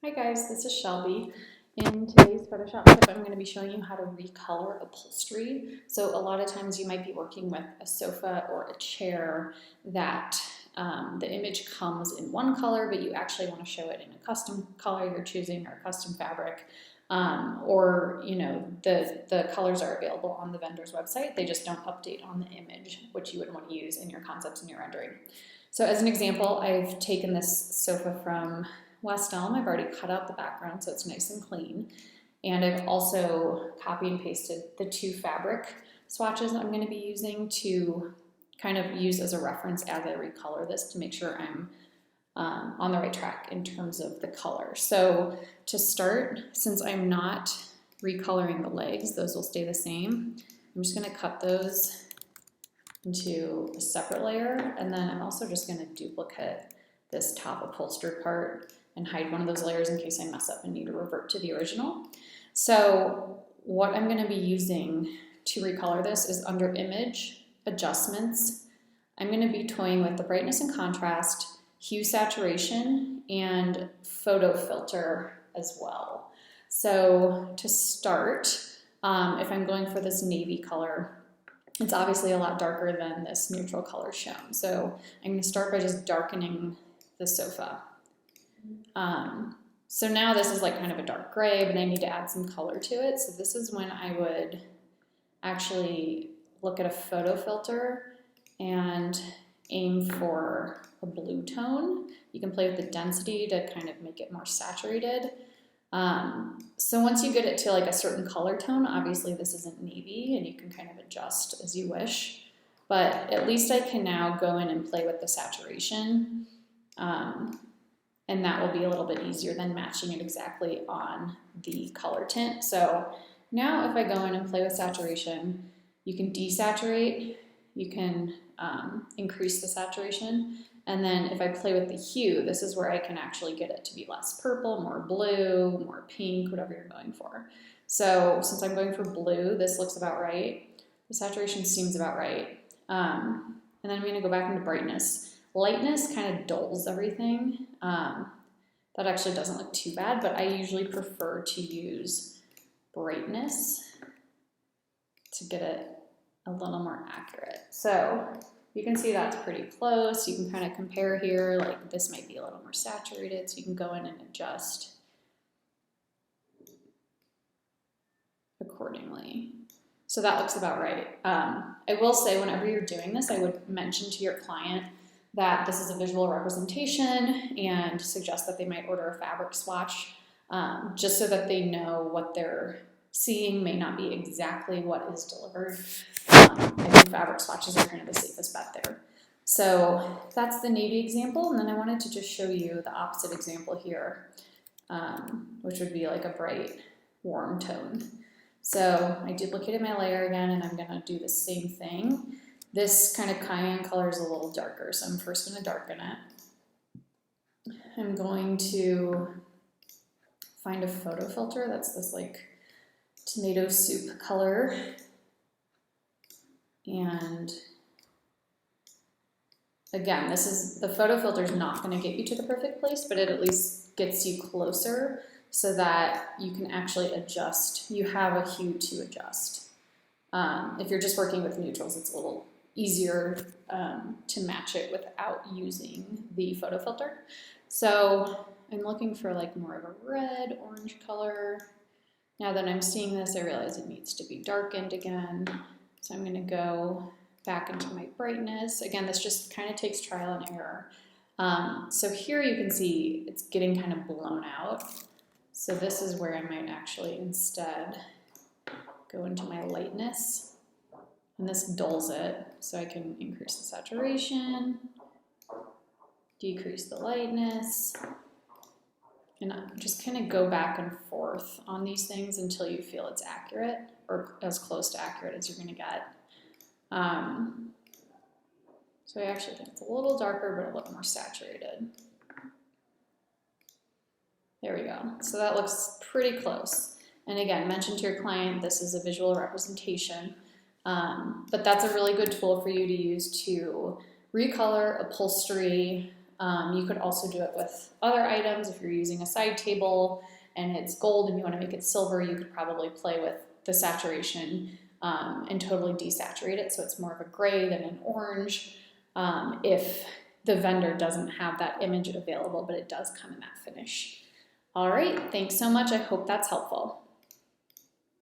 Hi guys, this is Shelby. In today's Photoshop tip, I'm going to be showing you how to recolor upholstery. So a lot of times you might be working with a sofa or a chair that the image comes in one color, but you actually want to show it in a custom color you're choosing or custom fabric. Or the colors are available on the vendor's website. They just don't update on the image, which you would want to use in your concepts and your rendering. So as an example, I've taken this sofa from West Elm. I've already cut out the background so it's nice and clean. And I've also copy and pasted the two fabric swatches I'm going to be using to kind of use as a reference as I recolor this to make sure I'm on the right track in terms of the color. So to start, since I'm not recoloring the legs, those will stay the same. I'm just going to cut those into a separate layer, and then I'm also just going to duplicate this top upholstered part and hide one of those layers in case I mess up and need to revert to the original. So what I'm going to be using to recolor this is under Image, Adjustments. I'm going to be toying with the brightness and contrast, hue saturation, and photo filter as well. So to start, if I'm going for this navy color, it's obviously a lot darker than this neutral color shown. So I'm going to start by just darkening the sofa. So now this is like kind of a dark gray, but I need to add some color to it. So this is when I would actually look at a photo filter and aim for a blue tone. You can play with the density to kind of make it more saturated. So once you get it to like a certain color tone, obviously this isn't navy and you can kind of adjust as you wish, but at least I can now go in and play with the saturation. And that will be a little bit easier than matching it exactly on the color tint. So now if I go in and play with saturation, you can desaturate, you can increase the saturation, and then if I play with the hue, this is where I can actually get it to be less purple, more blue, more pink, whatever you're going for. So since I'm going for blue, this looks about right. The saturation seems about right. And then I'm going to go back into brightness. Lightness kind of dulls everything. That actually doesn't look too bad, but I usually prefer to use brightness to get it a little more accurate. So you can see that's pretty close. You can kind of compare here, like this might be a little more saturated, so you can go in and adjust accordingly. So that looks about right. I will say whenever you're doing this, I would mention to your client that this is a visual representation and suggest that they might order a fabric swatch just so that they know what they're seeing may not be exactly what is delivered. I think fabric swatches are kind of the safest bet there. So that's the navy example, and then I wanted to just show you the opposite example here, which would be like a bright, warm tone. So I duplicated my layer again, and I'm gonna do the same thing. This kind of cayenne color is a little darker, so I'm first going to darken it. I'm going to find a photo filter that's this like tomato soup color. And again, this is the photo filter is not going to get you to the perfect place, but it at least gets you closer so that you can actually adjust. You have a hue to adjust. If you're just working with neutrals, it's a little easier to match it without using the photo filter. So I'm looking for like more of a red, orange color. Now that I'm seeing this, I realize it needs to be darkened again. So I'm gonna go back into my brightness. Again, this just kind of takes trial and error. So here you can see it's getting kind of blown out. So this is where I might actually instead go into my lightness. And this dulls it, so I can increase the saturation, decrease the lightness, and just kind of go back and forth on these things until you feel it's accurate, or as close to accurate as you're going to get. So I actually think it's a little darker, but a little more saturated. There we go. So that looks pretty close. And again, mention to your client, this is a visual representation. But that's a really good tool for you to use to recolor upholstery You could also do it with other items. If you're using a side table and it's gold and you want to make it silver, you could probably play with the saturation and totally desaturate it so it's more of a gray than an orange if the vendor doesn't have that image available, but it does come in that finish. All right, thanks so much. I hope that's helpful.